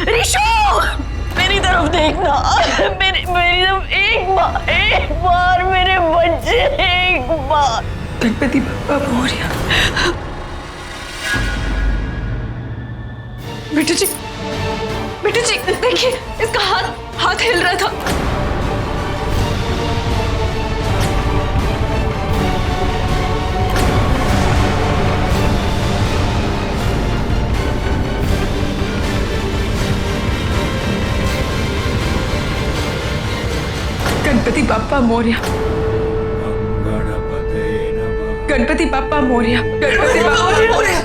ऋषु, मेरी तरफ देखना, मेरी तरफ एक बार मेरे बच्चे, एक बार। गणपति बप्पा मोरया। बेटा जी देखिए, इसका हाथ हिल रहा था। गणपति बप्पा मोरया, गणपति बप्पा मोरया, गणपति बप्पा मोरया,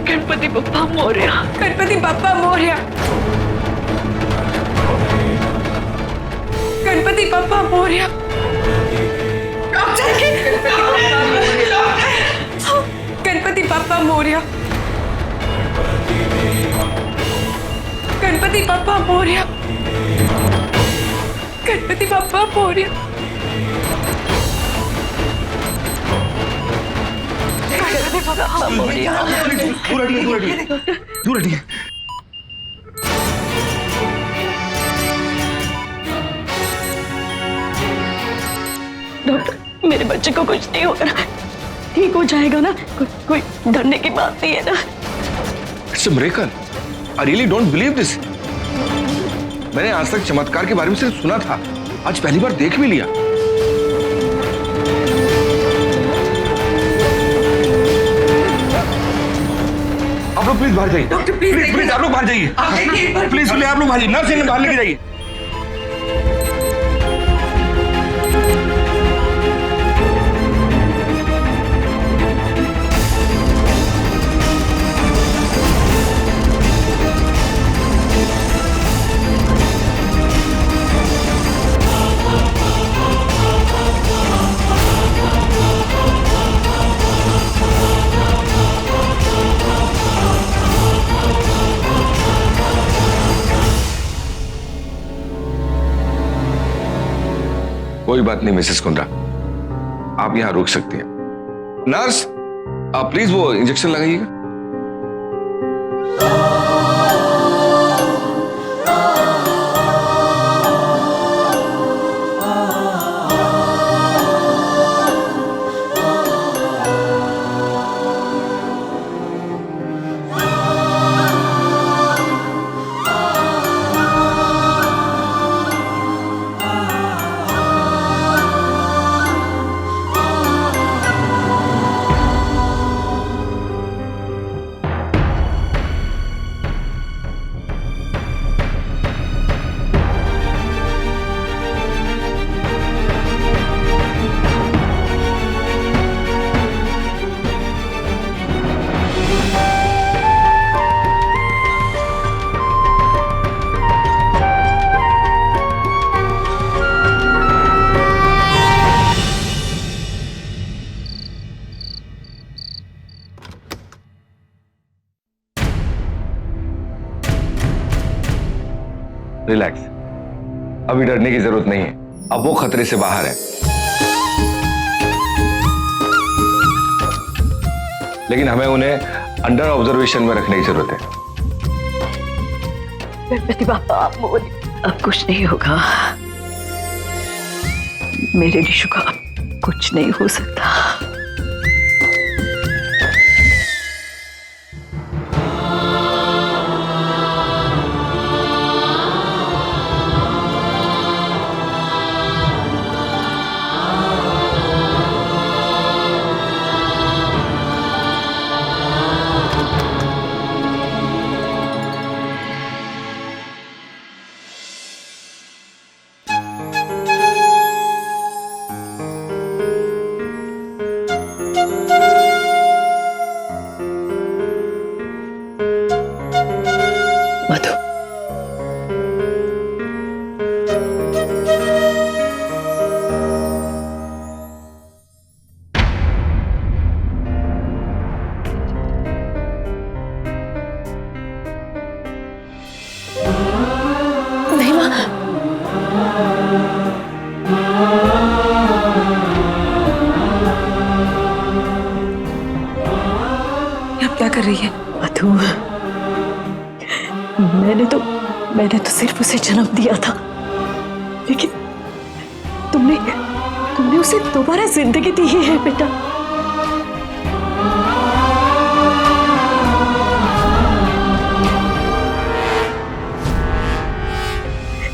गणपति बप्पा मोरया, गणपति बप्पा मोरया, गणपति बप्पा मोरया। गणपति बप्पा मोरया, गणपति बप्पा मोरया, गणपति बप्पा मोरया। दूर हटिए। डॉक्टर, मेरे बच्चे को कुछ नहीं होगा ना, ठीक हो जाएगा ना? कोई डरने की बात नहीं है ना? It's a miracle. I really don't believe this. मैंने आज तक चमत्कार के बारे में सिर्फ सुना था, आज पहली बार देख भी लिया। आप लोग प्लीज बाहर जाइए। डॉक्टर प्लीज आप लोग बाहर जाइए। प्लीज आप लोग बाहर जाइए। नर्स इन्हें बाहर लेके जाइए। कोई बात नहीं मिसेस कुंद्रा, आप यहां रुक सकती हैं। नर्स, आप प्लीज वो इंजेक्शन लगाइएगा। रिलैक्स, अभी डरने की जरूरत नहीं है, अब वो खतरे से बाहर है। लेकिन हमें उन्हें अंडर ऑब्जर्वेशन में रखने की जरूरत है। गणपति बप्पा मोरया, अब कुछ नहीं होगा, मेरे ऋषु का कुछ नहीं हो सकता। मधु, नहीं माँ, आप क्या कर रही है? मधु, मैंने तो सिर्फ उसे जन्म दिया था, लेकिन तुमने उसे दोबारा जिंदगी दी है बेटा।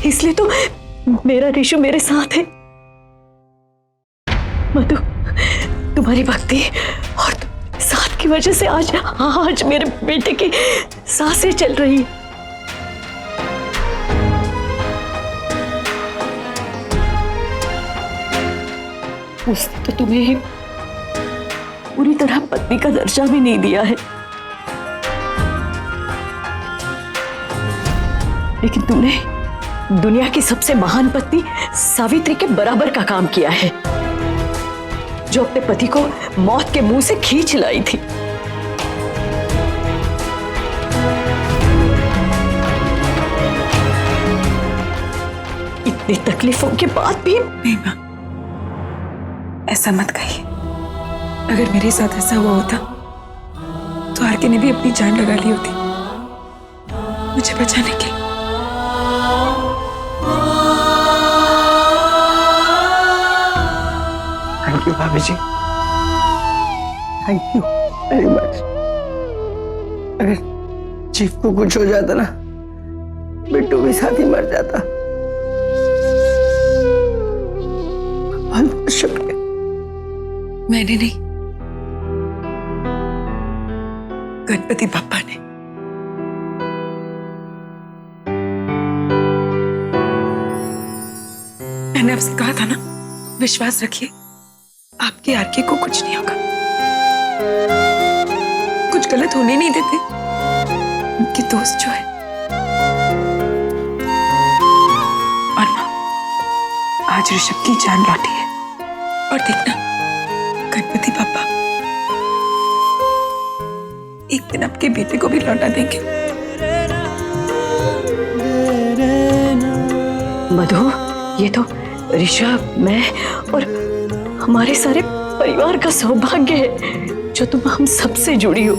इसलिए तो मेरा रिशु मेरे साथ है। मधु, तुम्हारी भक्ति और साथ की वजह से आज मेरे बेटे की सांसें चल रही है। उसने तो तुम्हें पूरी तरह पत्नी का दर्जा भी नहीं दिया है, लेकिन तुमने दुनिया की सबसे महान पत्नी सावित्री के बराबर का काम किया है, जो अपने पति को मौत के मुंह से खींच लाई थी। इतनी तकलीफों के बाद भी। नहीं मां, ऐसा मत कहिए। अगर मेरे साथ ऐसा हुआ होता तो आरके ने भी अपनी जान लगा ली होती मुझे बचाने के लिए। थैंक यू भाभी जी, थैंक यू वेरी मच। अगर चीफ को कुछ हो जाता ना, बिट्टू भी साथ ही मर जाता। बहुत बहुत शुक्रिया। मैंने नहीं, गणपति बापा ने। मैंने आपसे कहा था ना, विश्वास रखिए, आपके आरके को कुछ नहीं होगा। कुछ गलत होने नहीं देते उनके दोस्त जो है। और मां, आज ऋषभ की जान लौटी है, और देखना गणपति पापा एक दिन आपके बेटे को भी लौटा देंगे। मधु, ये तो ऋषभ, मैं और हमारे सारे परिवार का सौभाग्य है जो तुम हम सबसे जुड़ी हो।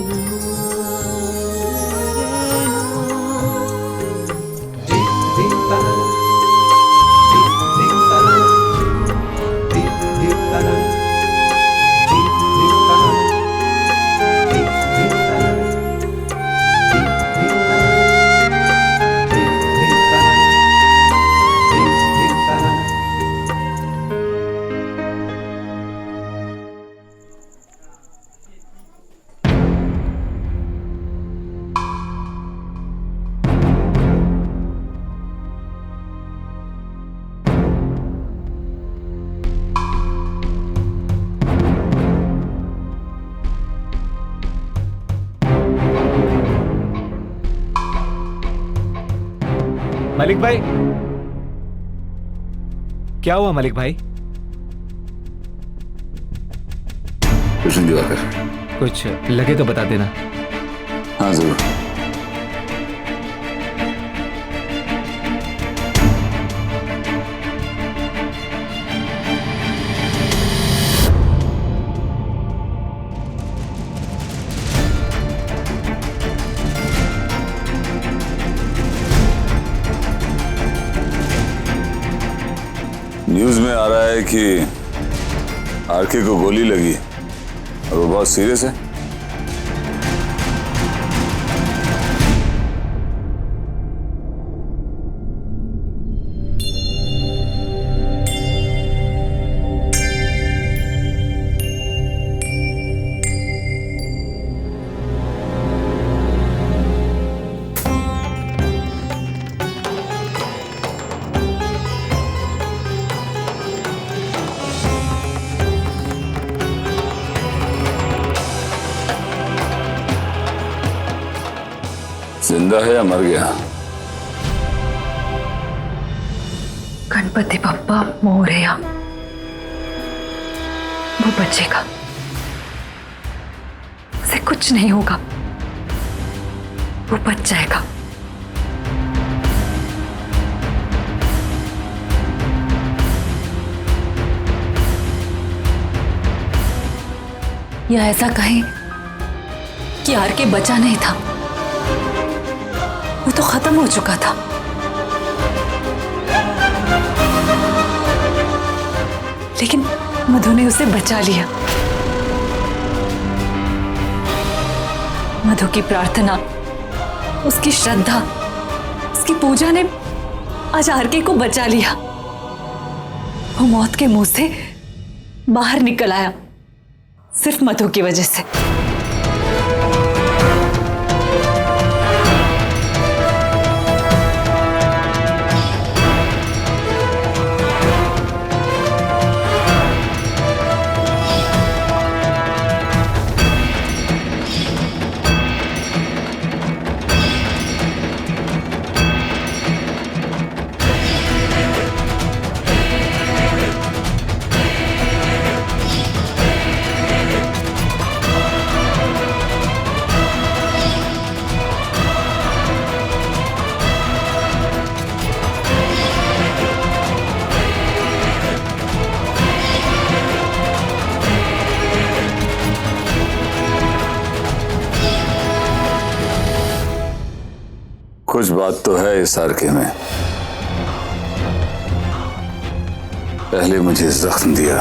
मलिक भाई, क्या हुआ मलिक भाई? कुछ नहीं दिवाकर, कुछ लगे तो बता देना। हाँ जरूर। न्यूज में आ रहा है कि आरके को गोली लगी और वो बहुत सीरियस है। जिंदा है या मर गया? गणपति बप्पा मोरया, वो बचेगा, उसे कुछ नहीं होगा, वो बच जाएगा। या ऐसा कहें कि आरके बचा नहीं था, वो तो खत्म हो चुका था। लेकिन मधु ने उसे बचा लिया। मधु की प्रार्थना, उसकी श्रद्धा, उसकी पूजा ने आज आरके को बचा लिया। वो मौत के मुंह से बाहर निकल आया सिर्फ मधु की वजह से। कुछ बात तो है इस आरके में। पहले मुझे जख्म दिया,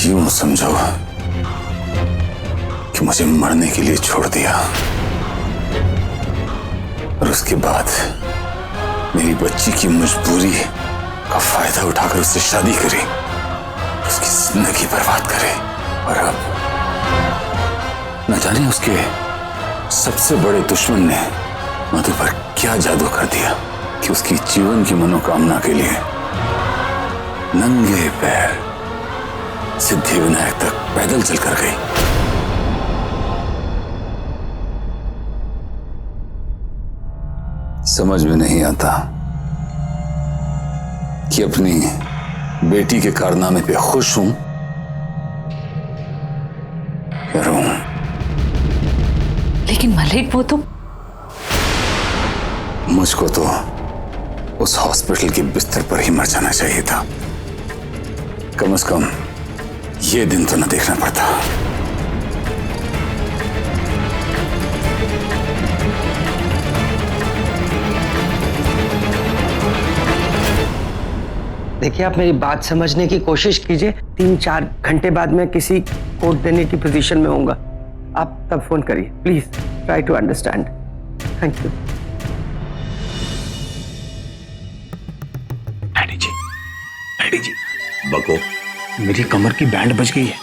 यूं समझो कि मुझे मरने के लिए छोड़ दिया, और उसके बाद मेरी बच्ची की मजबूरी का फायदा उठाकर उससे शादी करी, उसकी जिंदगी बर्बाद करे। और अब न जाने उसके सबसे बड़े दुश्मन ने मधु पर क्या जादू कर दिया कि उसकी जीवन की मनोकामना के लिए नंगे पैर सिद्धि विनायक तक पैदल चलकर गई। समझ में नहीं आता कि अपनी बेटी के कारनामे पे खुश हूं या रोऊं। लेकिन मलिक, वो तो मुझको तो उस हॉस्पिटल के बिस्तर पर ही मर जाना चाहिए था। कम से कम ये दिन तो न देखना पड़ता। देखिए, आप मेरी बात समझने की कोशिश कीजिए। 3-4 घंटे बाद मैं किसी कोड देने की पोजीशन में होऊंगा। आप तब फोन करिए, please try to understand. Thank you. Daddy ji, बको, मेरी कमर की बैंड बज गई है।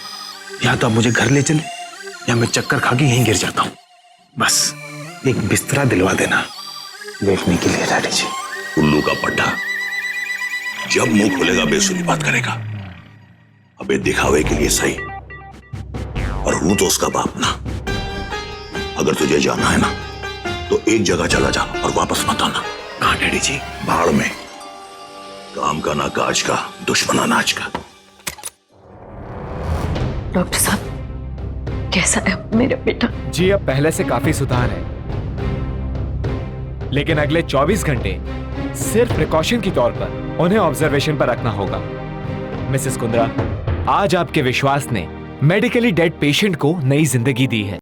या तो आप मुझे घर ले चले या मैं चक्कर खा के यहीं गिर जाता हूँ। बस एक बिस्तरा दिलवा देना बैठने के लिए। डैडी जी, उल्लू का पट्टा जब मुंह खुलेगा बेसुरी बात करेगा। अबे दिखावे के लिए सही, और हूं तो उसका बाप ना। अगर तुझे जाना है ना तो एक जगह चला जा और वापस मत आना। कहाँ डैडी जी? भाड़ में। काम का ना काज का, दुश्मन अनाज का। डॉक्टर साहब, कैसा है मेरा बेटा? जी अब पहले से काफी सुधार है, लेकिन अगले 24 घंटे सिर्फ प्रिकॉशन के तौर पर उन्हें ऑब्जर्वेशन पर रखना होगा। मिसेस कुंद्रा, आज आपके विश्वास ने मेडिकली डेड पेशेंट को नई जिंदगी दी है।